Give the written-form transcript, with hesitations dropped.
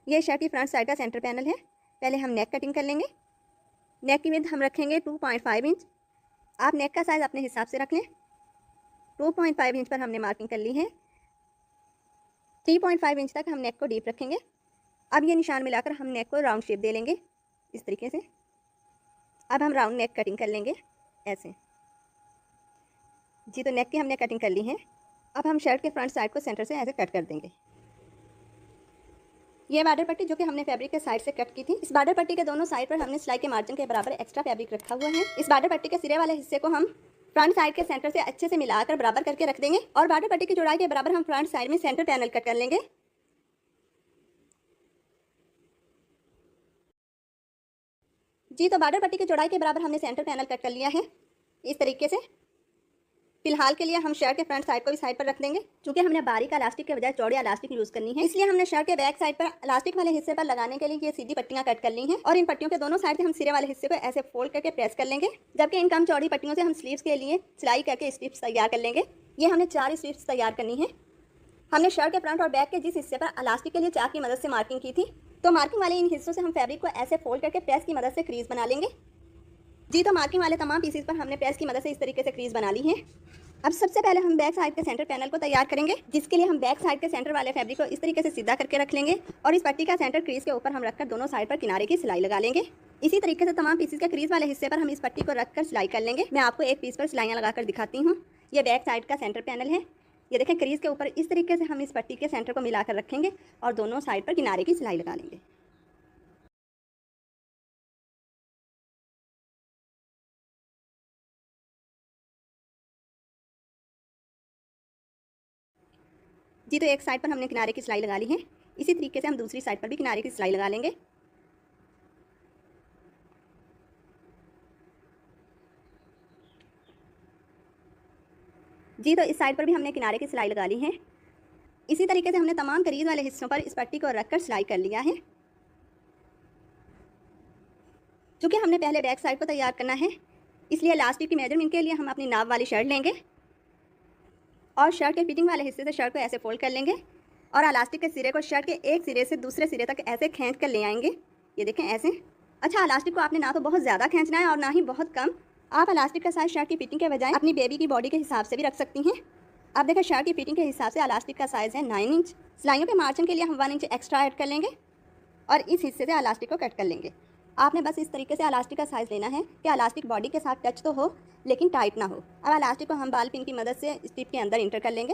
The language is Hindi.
ये शर्ट की फ्रंट साइड का सेंटर पैनल है। पहले हम नेक कटिंग कर लेंगे। नेक की विड्थ हम रखेंगे 2.5 इंच। आप नेक का साइज़ अपने हिसाब से रख लें। 2.5 इंच पर हमने मार्किंग कर ली है। 3.5 इंच तक हम नेक को डीप रखेंगे। अब ये निशान मिलाकर हम नेक को राउंड शेप दे लेंगे इस तरीके से। अब हम राउंड नेक कटिंग कर लेंगे ऐसे जी। तो नेक की हमने कटिंग कर ली है। अब हम शर्ट के फ्रंट साइड को सेंटर से ऐसे कट कर देंगे। ये बॉर्डर पट्टी जो कि हमने फैब्रिक के साइड से कट की थी, इस बॉर्डर पट्टी के दोनों साइड पर हमने सिलाई के मार्जिन के बराबर एक्स्ट्रा फैब्रिक रखा हुआ है। इस बॉर्डर पट्टी के सिरे वाले हिस्से को हम फ्रंट साइड के सेंटर से अच्छे से मिलाकर बराबर करके रख देंगे और बॉर्डर पट्टी की चौड़ाई के बराबर हम फ्रंट साइड में सेंटर पैनल कट कर लेंगे। जी तो बॉर्डर पट्टी की चौड़ाई के बराबर हमने सेंटर पैनल कट कर लिया है इस तरीके से। फिलहाल के लिए हम शर्ट के फ्रंट साइड को भी साइड पर रख देंगे। क्योंकि हमने बारीक इलास्टिक के बजाय चौड़ी इलास्टिक यूज करनी है, इसलिए हमने शर्ट के बैक साइड पर इलास्टिक वाले हिस्से पर लगाने के लिए ये सीधी पट्टियां कट कर ली हैं और इन पट्टियों के दोनों साइड से हम सिरे वाले हिस्से को ऐसे फोल्ड करके प्रेस कर लेंगे। जबकि इन कम चौड़ी पट्टियों से हम स्लीव्स के लिए सिलाई करके स्ट्रिप्स तैयार कर लेंगे। ये हमने 4 स्ट्रिप्स तैयार करनी है। हमने शर्ट के फ्रंट और बैक के जिस हिस्से पर इलास्टिक के लिए चाक की मदद से मार्किंग की थी, तो मार्किंग वाले इन हिस्सों से हम फैब्रिक को ऐसे फोल्ड करके प्रेस की मदद से क्रीज बना लेंगे। जी तो मार्किंग वाले तमाम पीसेस पर हमने प्रेस की मदद से इस तरीके से क्रीज बना ली है। अब सबसे पहले हम बैक साइड के सेंटर पैनल को तैयार करेंगे, जिसके लिए हम बैक साइड के सेंटर वाले फैब्रिक को इस तरीके से सीधा करके रख लेंगे और इस पट्टी का सेंटर क्रीज के ऊपर हम रखकर दोनों साइड पर किनारे की सिलाई लगा लेंगे। इसी तरीके से तमाम पीसेस के क्रीज वाले हिस्से पर हम इस पट्टी को रखकर सिलाई कर लेंगे। मैं आपको एक पीस पर सिलाइयाँ लगाकर दिखाती हूँ। ये बैक साइड का सेंटर पैनल है। ये देखें, क्रीज के ऊपर इस तरीके से हम इस पट्टी के सेंटर को मिलाकर रखेंगे और दोनों साइड पर किनारे की सिलाई लगा लेंगे। जी तो एक साइड पर हमने किनारे की सिलाई लगा ली है। इसी तरीके से हम दूसरी साइड पर भी किनारे की सिलाई लगा लेंगे। जी तो इस साइड पर भी हमने किनारे की सिलाई लगा ली है। इसी तरीके से हमने तमाम क्रीज वाले हिस्सों पर इस पट्टी को रखकर सिलाई कर लिया है। चूँकि हमने पहले बैक साइड को तैयार करना है, इसलिए इलास्टिक की मेजरमेंट के लिए हम अपनी नाप वाली शर्ट लेंगे और शर्ट के फिटिंग वाले हिस्से से शर्ट को ऐसे फोल्ड कर लेंगे और इलास्टिक के सिरे को शर्ट के एक सिरे से दूसरे सिरे तक ऐसे खींच कर ले आएंगे। ये देखें ऐसे। अच्छा, इलास्टिक को आपने ना तो बहुत ज़्यादा खींचना है और ना ही बहुत कम। आप इलास्टिक का साइज़ शर्ट की फिटिंग के बजाय अपनी बेबी की बॉडी के हिसाब से भी रख सकती हैं। आप देखें, शर्ट की फिटिंग के हिसाब से इलास्टिक का साइज़ है 9 इंच। सिलाइयों के मार्जिन के लिए हम 1 इंच एक्स्ट्रा ऐड कर लेंगे और इस हिस्से से इलास्टिक को कट कर लेंगे। आपने बस इस तरीके से इलास्टिक का साइज़ लेना है कि इलास्टिक बॉडी के साथ टच तो हो लेकिन टाइट ना हो। अब इलास्टिक को हम बाल पिन की मदद से स्ट्रिप के अंदर इंटर कर लेंगे।